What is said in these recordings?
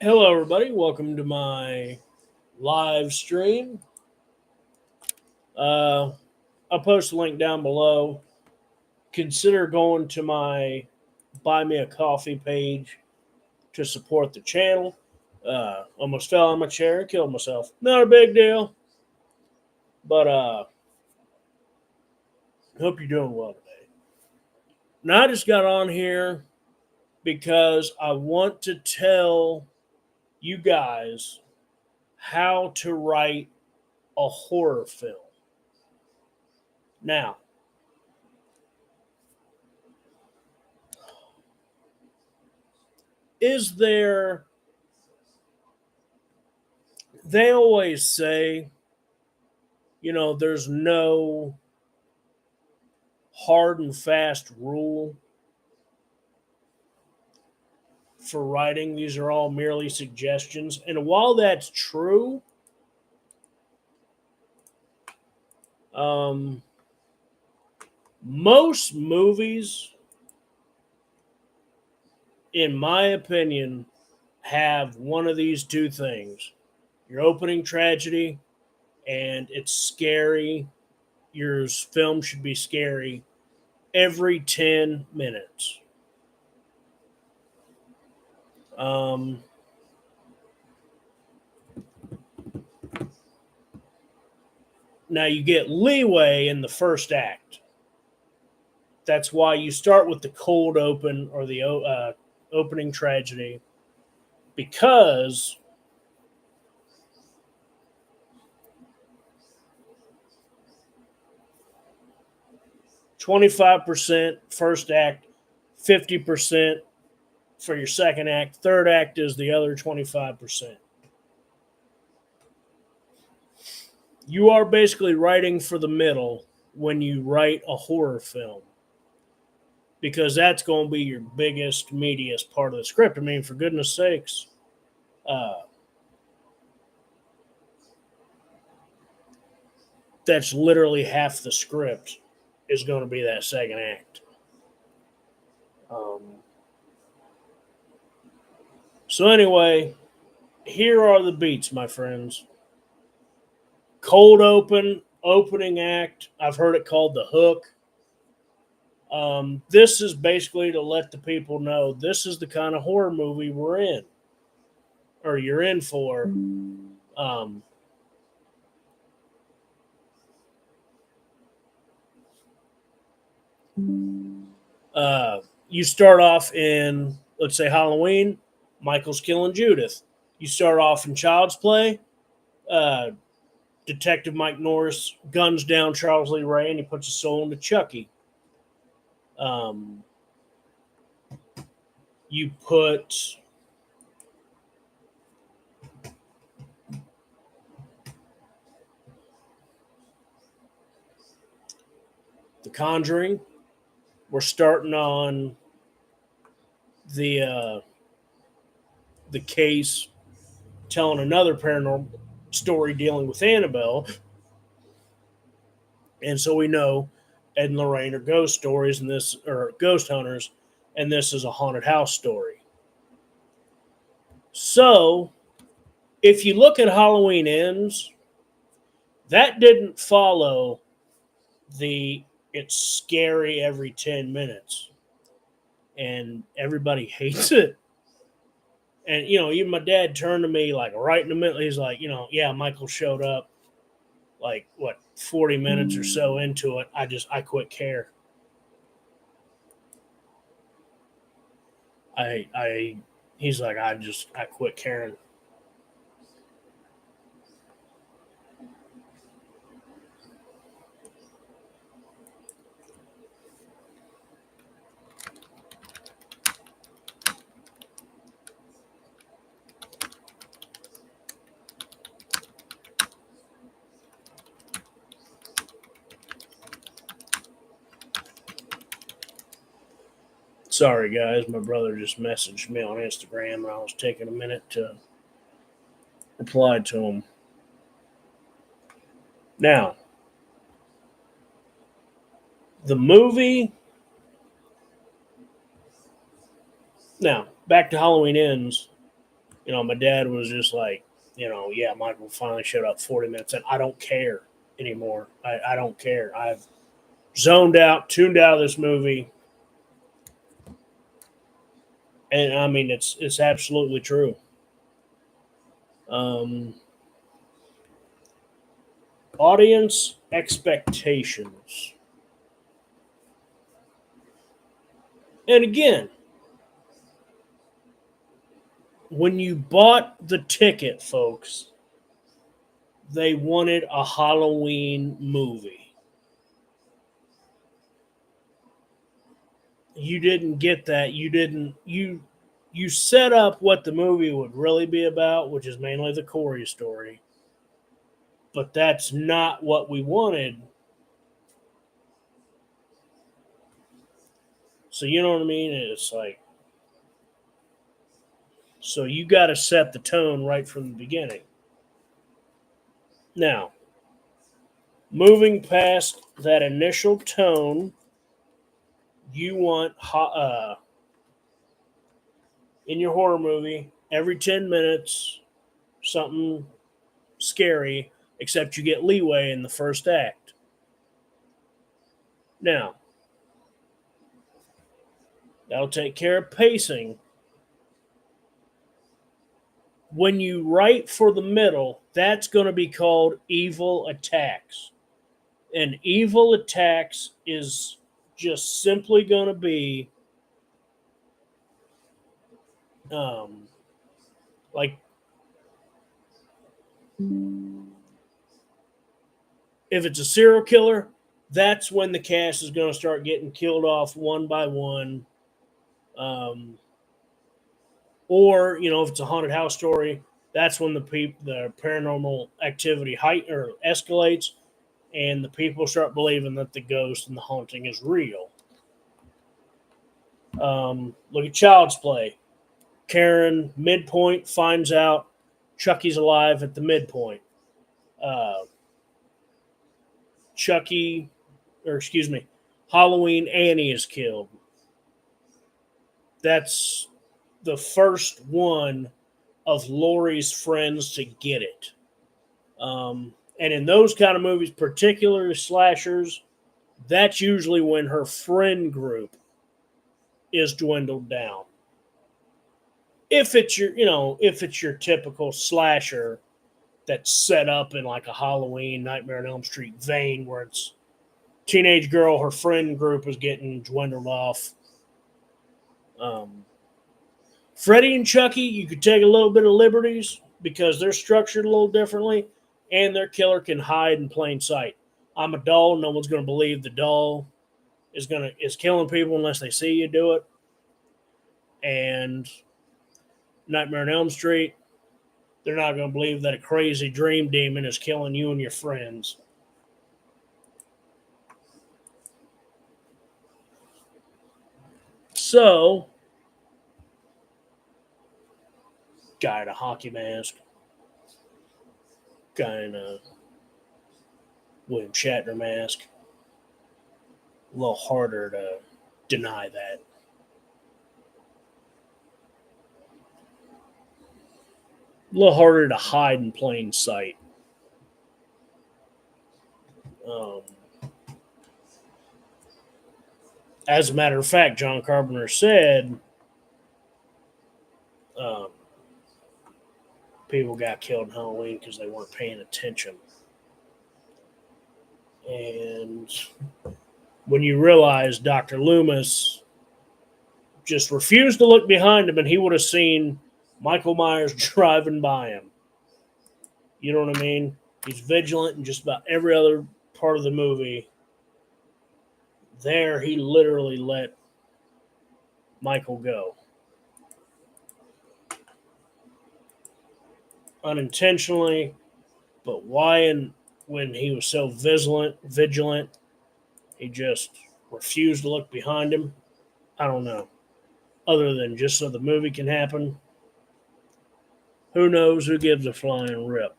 Hello, everybody. Welcome to my live stream. Uh, I'll post a link down below. Consider going to my Buy Me a Coffee page to support the channel. Almost fell on my chair and killed myself. Not a big deal, but hope you're doing well today. Now, I just got on here because I want to tell you guys how to write a horror film. Now, is there they always say, there's no hard and fast rule for writing. These are all merely suggestions. And while that's true, um, most movies, in my opinion, have one of these two things: your opening tragedy, and it's scary. Your film should be scary every 10 minutes. Um, Now you get leeway in the first act. That's why you start with the cold open or the opening tragedy, because 25% first act, 50% for your second act. Third act is the other 25%. You are basically writing for the middle when you write a horror film, because that's going to be your biggest, meatiest part of the script. I mean, for goodness sakes, uh, that's literally half the script is going to be that second act. Um, so, anyway, here are the beats, my friends. Cold open, opening act. I've heard it called the hook. This is basically to let the people know this is the kind of horror movie we're in, or you're in for. Um, you start off in, let's say, Halloween. Michael's killing Judith. You start off in Child's Play. Uh, Detective Mike Norris guns down Charles Lee Ray and he puts his soul into Chucky. Um, you put The Conjuring. We're starting on the the case, telling another paranormal story dealing with Annabelle, and so we know Ed and Lorraine are ghost stories, and this or ghost hunters, and this is a haunted house story. So, if you look at Halloween Ends, that didn't follow the it's scary every 10 minutes, and everybody hates it. And even my dad turned to me like right in the middle. He's like, yeah, Michael showed up like what 40 minutes or so into it. I quit care. I He's like, I quit caring. Sorry guys, my brother just messaged me on Instagram and I was taking a minute to reply to him. Now, the movie. Now, back to Halloween Ends. My dad was just like, yeah, Michael finally showed up 40 minutes and I don't care anymore. I don't care. I've zoned out, tuned out of this movie. And I mean, it's absolutely true. Um, Audience expectations. And again, when you bought the ticket, folks, they wanted a Halloween movie. You didn't get that. You set up what the movie would really be about, which is mainly the Corey story. But that's not what we wanted. So you know what I mean? It's like, so you got to set the tone right from the beginning. Now, moving past that initial tone, you want in your horror movie every 10 minutes something scary, except you get leeway in the first act. Now, that'll take care of pacing. When you write for the middle, that's going to be called evil attacks. And evil attacks is just simply going to be um, like if it's a serial killer, that's when the cast is going to start getting killed off one by one. Um, or if it's a haunted house story, that's when the paranormal activity height or escalates, and the people start believing that the ghost and the haunting is real. Look at Child's Play. Karen, midpoint, finds out Chucky's alive at the midpoint. Uh, Chucky, or excuse me, Halloween, Annie is killed. That's the first one of Laurie's friends to get it. And in those kind of movies, particularly slashers, that's usually when her friend group is dwindled down. If it's your typical slasher that's set up in like a Halloween, Nightmare on Elm Street vein, where it's teenage girl, her friend group is getting dwindled off. Um, Freddy and Chucky, you could take a little bit of liberties because they're structured a little differently, and their killer can hide in plain sight. I'm a doll. No one's going to believe the doll is killing people unless they see you do it. And Nightmare on Elm Street, they're not going to believe that a crazy dream demon is killing you and your friends. So, guy in a hockey mask, guy in a William Shatner mask. A little harder to deny that. A little harder to hide in plain sight. Um, as a matter of fact, John Carpenter said um, people got killed in Halloween because they weren't paying attention. And when you realize Dr. Loomis just refused to look behind him and he would have seen Michael Myers driving by him. You know what I mean? He's vigilant in just about every other part of the movie. There, he literally let Michael go. Unintentionally, but why and when he was so vigilant, he just refused to look behind him? I don't know. Other than just so the movie can happen. Who knows? Who gives a flying rip?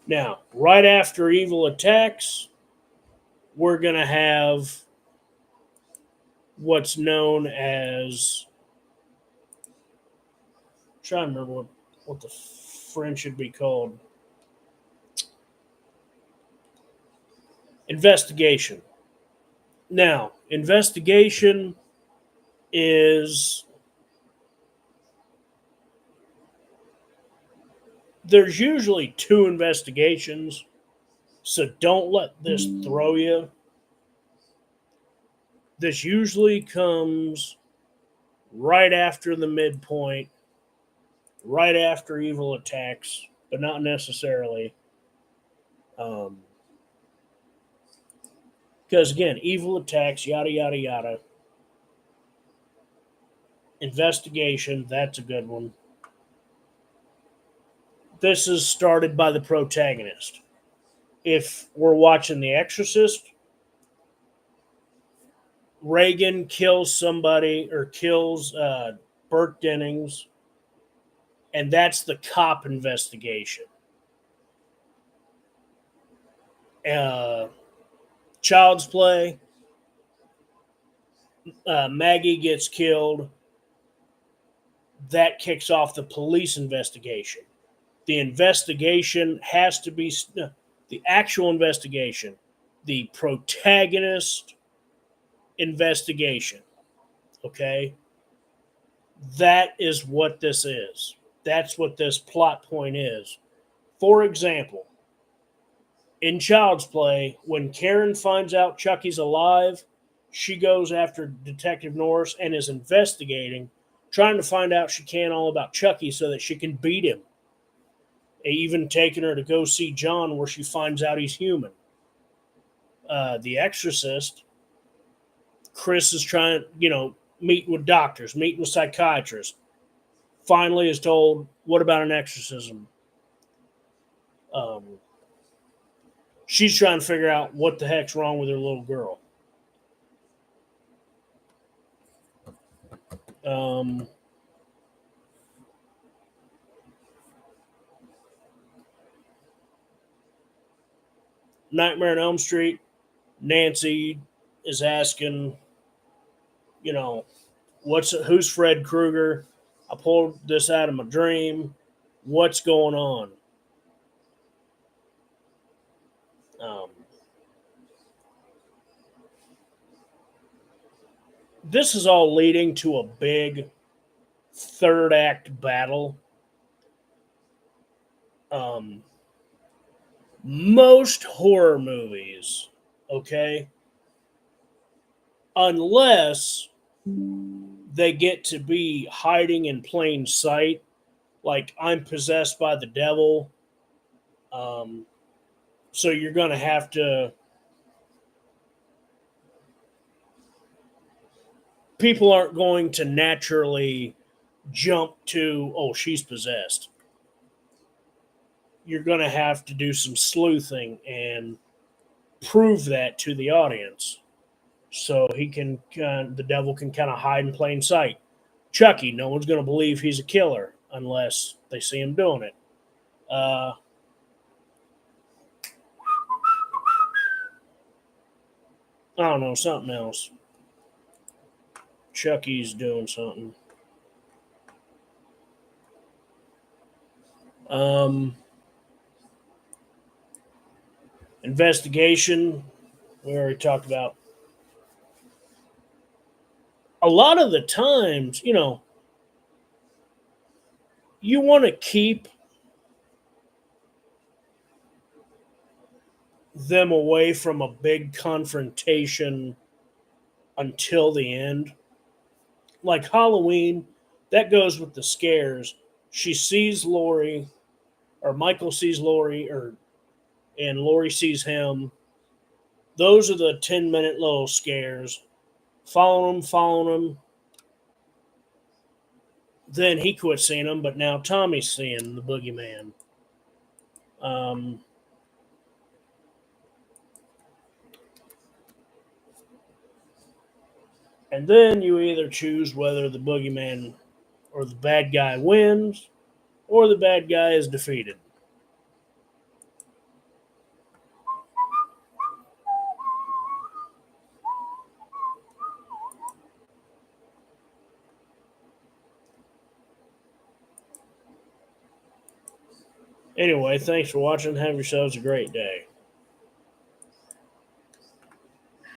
Now, right after Evil Attacks, we're going to have what's known as trying to remember what the French should be called. Investigation. Now, investigation is there's usually two investigations, so don't let this throw you. This usually comes right after the midpoint, right after evil attacks, but not necessarily. Um, because again, evil attacks, yada yada yada. Investigation, that's a good one. This is started by the protagonist. If we're watching The Exorcist, Reagan kills somebody or kills Burt Dennings, and that's the cop investigation. Uh, Child's Play, Maggie gets killed. That kicks off the police investigation. The investigation has to be the actual investigation, the protagonist investigation. Okay? That is what this is. That's what this plot point is. For example, in Child's Play, when Karen finds out Chucky's alive, she goes after Detective Norris and is investigating, trying to find out she can all about Chucky so that she can beat him. Even taking her to go see John where she finds out he's human. The Exorcist, Chris is trying, meeting with doctors, meeting with psychiatrists. Finally is told, what about an exorcism? Um, she's trying to figure out what the heck's wrong with her little girl. Nightmare on Elm Street, Nancy is asking, you know, who's Fred Krueger? I pulled this out of my dream. What's going on? Um, this is all leading to a big third act battle. Most horror movies, okay, unless they get to be hiding in plain sight, like I'm possessed by the devil. Um, so you're going to have to. People aren't going to naturally jump to, oh, she's possessed. You're going to have to do some sleuthing and prove that to the audience. So the devil can kind of hide in plain sight. Chucky, no one's going to believe he's a killer unless they see him doing it. I don't know, something else. Chucky's doing something. Investigation, we already talked about. A lot of the times, you want to keep them away from a big confrontation until the end. Like Halloween, that goes with the scares. She sees Laurie, or Michael sees Laurie, and Laurie sees him. Those are the 10-minute little scares. Following them. Then he quit seeing them, but now Tommy's seeing the boogeyman. And then you either choose whether the boogeyman or the bad guy wins or the bad guy is defeated. Anyway, thanks for watching. Have yourselves a great day.